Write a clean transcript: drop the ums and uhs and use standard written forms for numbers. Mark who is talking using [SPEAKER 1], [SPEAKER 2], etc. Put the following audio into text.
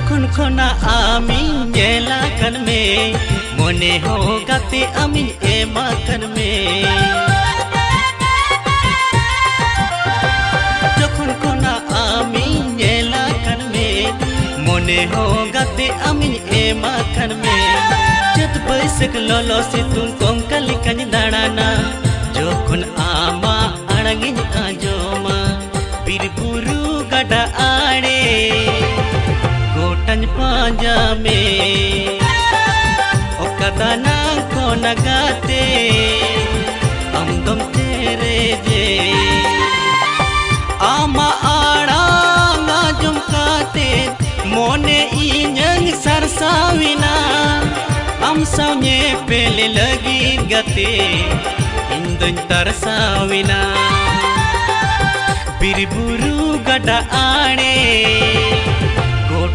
[SPEAKER 1] जखन खना आमी नेला कन में मोने हो गाते आमी एमा कन में जखन खना आमी नेला कन में मोने हो गाते आमी एमा कन में चत बैसक लोलो सितुंग कोंकली कन दाड़ाना जखन आमा अड़गिन आजोमा बीर बुरु गडा आड़े गोटन पांजा में ओकदाना को नगाते अमदम तेरे जे आमा आड़ा जुमकाते मोने इन्यंग सरसाविना हम सामने पहले लगी गते इंदन तरसाविना बीर बुरु गडा आड़े